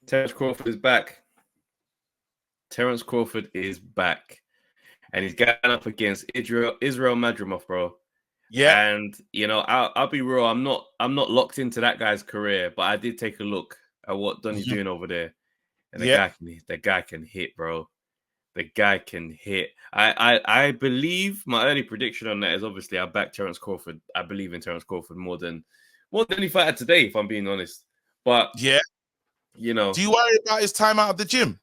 Terence Crawford is back. Terence Crawford is back. And he's going up against Israel Madrimov, bro. Yeah. And I'll be real, I'm not locked into that guy's career, but I did take a look at what Donny's doing over there. And the guy can hit, bro. The guy can hit. I believe my early prediction on that is obviously I back Terence Crawford. I believe in Terence Crawford more than any fighter today, if I'm being honest. But yeah, do you worry about his time out of the gym?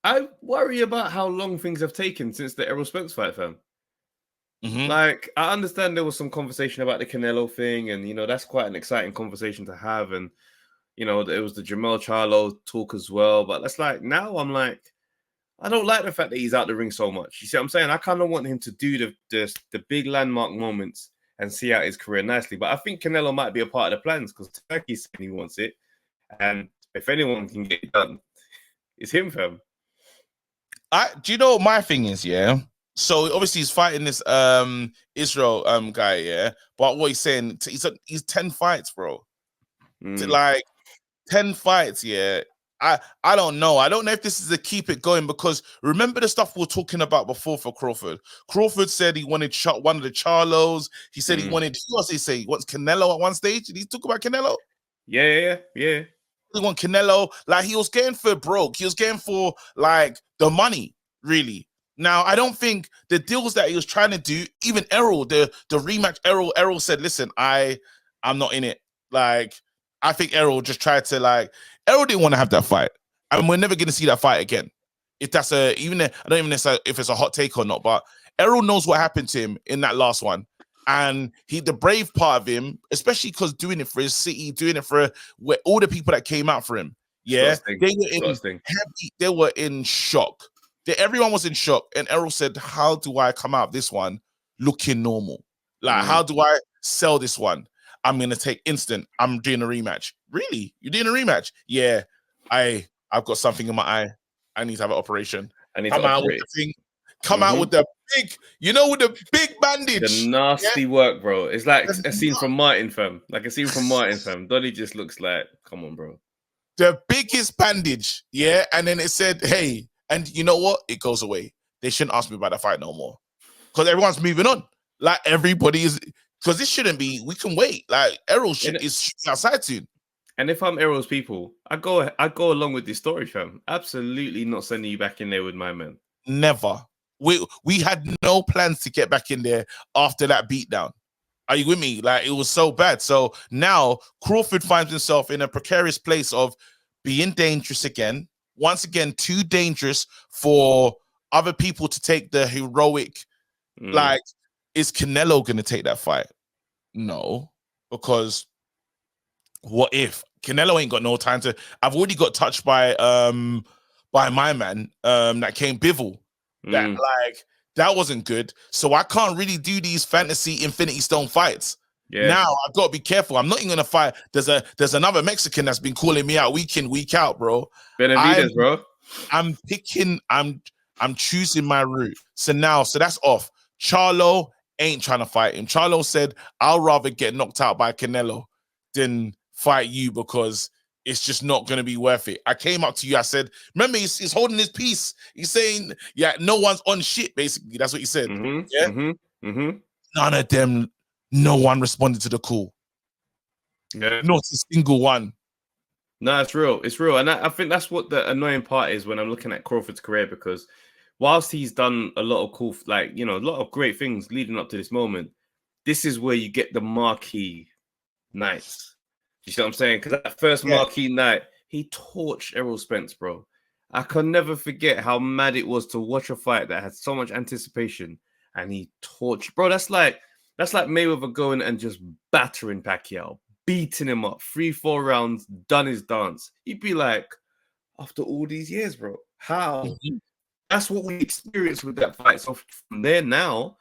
I worry about how long things have taken since the Errol Spence fight, fam. Like, I understand there was some conversation about the Canelo thing, and that's quite an exciting conversation to have. And it was the Jamel Charlo talk as well. But that's like, now I'm like, I don't like the fact that he's out the ring so much. You see what I'm saying? I kind of want him to do the big landmark moments and see out his career nicely. But I think Canelo might be a part of the plans because Turkey's saying he wants it. And if anyone can get it done, it's him, fam. Do you know what my thing is, yeah? So obviously he's fighting this Israel guy, yeah. But what he's saying, he's 10 fights, bro. Like 10 fights, yeah. I don't know. I don't know if this is a keep it going, because remember the stuff we were talking about before for Crawford. Crawford said he wanted one of the Charlos. He said he wanted, what did he say? He wants Canelo at one stage. Did he talk about Canelo? Yeah. He want Canelo. Like, he was getting for broke. He was getting for like the money, really. Now, I don't think the deals that he was trying to do, even Errol, the rematch, Errol said, listen, I'm not in it. Like, I think Errol just tried to, like, Errol didn't want to have that fight. And we're never going to see that fight again. If that's I don't even know if it's a hot take or not, but Errol knows what happened to him in that last one. And the brave part of him, especially because doing it for his city, doing it for all the people that came out for him, yeah, they were in shock. Everyone was in shock. And Errol said, how do I come out of this one looking normal? Like, how do I sell this one? I'm going to take instant. I'm doing a rematch. Really? You're doing a rematch? Yeah. I've got something in my eye. I need to have an operation. Come out with the thing. Come out with the big, with the big bandage. The nasty work, bro. It's like a scene from Martin, fam. Like a scene from Martin, fam. Donny just looks like, come on, bro. The biggest bandage, yeah? And then it said, hey, and you know what? It goes away. They shouldn't ask me about that fight no more. Because everyone's moving on. Like, everybody is, because this shouldn't be, we can wait. Like, Errol is outside soon. And if I'm Errol's people, I go along with this story, fam. Absolutely not sending you back in there with my man. Never. We had no plans to get back in there after that beatdown. Are you with me? Like, it was so bad. So now Crawford finds himself in a precarious place of being dangerous again. Once again, too dangerous for other people to take the heroic. Like, is Canelo going to take that fight? No, because what if Canelo ain't got no time to? I've already got touched by my man that came Bivol. That wasn't good. So I can't really do these fantasy Infinity Stone fights. Yeah. Now I've got to be careful. I'm not even gonna fight. There's another Mexican that's been calling me out week in, week out, bro. Benavidez, bro. I'm picking. I'm choosing my route. So that's off. Charlo ain't trying to fight him. Charlo said, I'll rather get knocked out by Canelo than fight you because it's just not going to be worth it. I came up to you. I said, remember, he's holding his peace. He's saying, yeah, no one's on shit, basically. That's what he said. None of them, no one responded to the call. Yeah. Not a single one. No, it's real. It's real. And I think that's what the annoying part is when I'm looking at Crawford's career, because whilst he's done a lot of cool, a lot of great things leading up to this moment, this is where you get the marquee nights. You see what I'm saying? Because that first marquee night, he torched Errol Spence, bro. I can never forget how mad it was to watch a fight that had so much anticipation, and he torched, bro. That's like Mayweather going and just battering Pacquiao, beating him up, 3-4 rounds, done his dance. You'd be like, after all these years, bro, how? That's what we experienced with that fight. So from there now,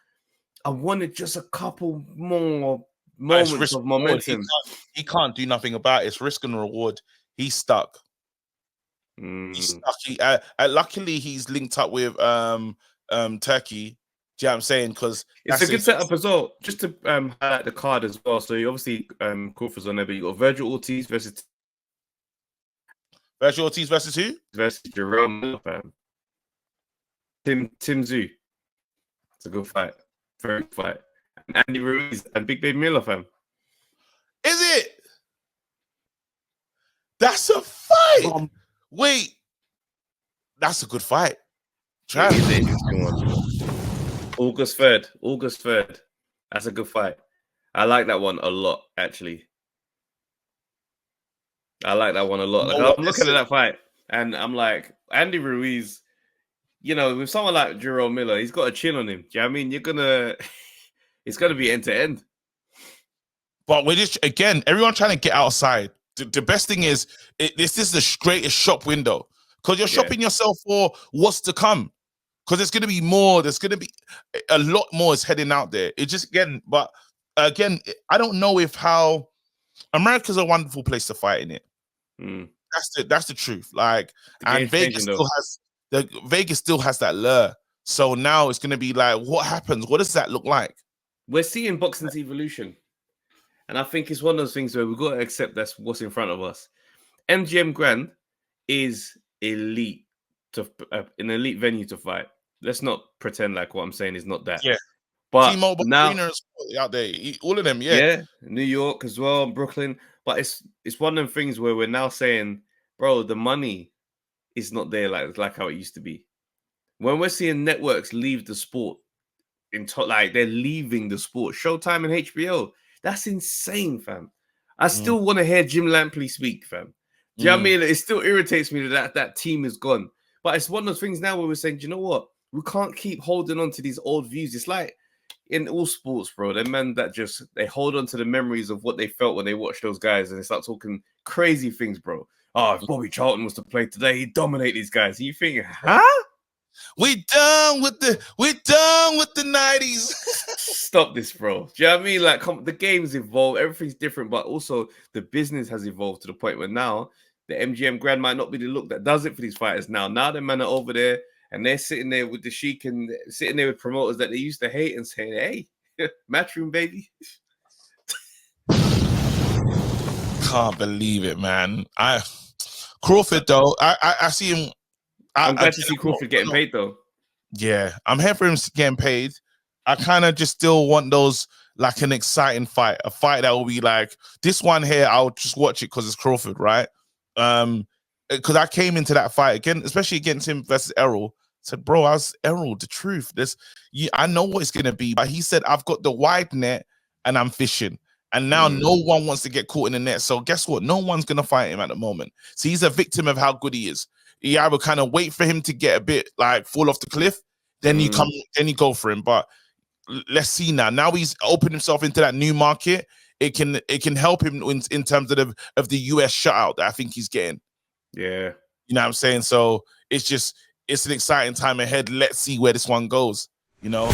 I wanted just a couple more moments of momentum. He can't do nothing about it. It's risk and reward. He's stuck. He's stuck. Luckily, he's linked up with Turkey. Do you know what I'm saying? Because it's a good setup as well. Just to highlight the card as well. So you obviously Crawford's on there, but you got Virgil Ortiz versus Virtual Ortiz versus who? Versus Jerome Miller, fam. Tim Tszyu. It's a good fight. Very good fight. And Andy Ruiz and Big Baby Miller, fam. Is it? That's a fight. Wait. That's a good fight. It is an interesting one. August 3rd. That's a good fight. I like that one a lot, actually. I like that one a lot. Like, I'm looking at that fight, and I'm like, Andy Ruiz, you know, with someone like Jerome Miller, he's got a chin on him. Do you know what I mean? It's gonna be end to end. But we're just, again, everyone trying to get outside. The best thing is, this is the greatest shop window, because you're shopping yourself for what's to come. Because there's going to be more. There's going to be a lot more is heading out there. It just, but again, I don't know if how America's a wonderful place to fight in it. That's the truth. Like, and Vegas still has that lure. So now it's going to be like, what happens? What does that look like? We're seeing boxing's evolution. And I think it's one of those things where we've got to accept that's what's in front of us. MGM Grand is elite, an elite venue to fight. Let's not pretend like what I'm saying is not that. Yeah. But T-Mobile now out there, all of them, yeah, New York as well, Brooklyn. But it's one of them things where we're now saying, bro, the money is not there like how it used to be. When we're seeing networks leave the sport, like they're leaving the sport, Showtime and HBO. That's insane, fam. I still want to hear Jim Lampley speak, fam. Do you know what I mean? It still irritates me that team is gone. But it's one of those things now where we're saying, do you know what? We can't keep holding on to these old views. It's like in all sports, bro. The men that they hold on to the memories of what they felt when they watched those guys, and they start talking crazy things, bro. Oh, if Bobby Charlton was to play today, he'd dominate these guys. And you think, huh? We done with the 90s. Stop this, bro. Do you know what I mean? Like, the game's evolved, everything's different, but also the business has evolved to the point where now the MGM Grand might not be the look that does it for these fighters now. Now the men are over there and they're sitting there with the Sheik and sitting there with promoters that they used to hate and saying, hey, matchroom, baby. Can't believe it, man. Crawford, though, I see him. I'm glad to see Crawford getting paid, though. Yeah, I'm here for him getting paid. I kind of just still want those, like, an exciting fight, a fight that will be like, this one here, I'll just watch it because it's Crawford, right? Because I came into that fight again, especially against him versus Errol, said, bro, I was Errol, the truth. I know what it's going to be, but he said, I've got the wide net and I'm fishing. And now no one wants to get caught in the net. So guess what? No one's going to fight him at the moment. So he's a victim of how good he is. You either kind of wait for him to get a bit like fall off the cliff, then you go for him. But let's see now. Now he's opened himself into that new market. It can help him in terms of the US shutout that I think he's getting. Yeah. You know what I'm saying? So it's an exciting time ahead. Let's see where this one goes, you know?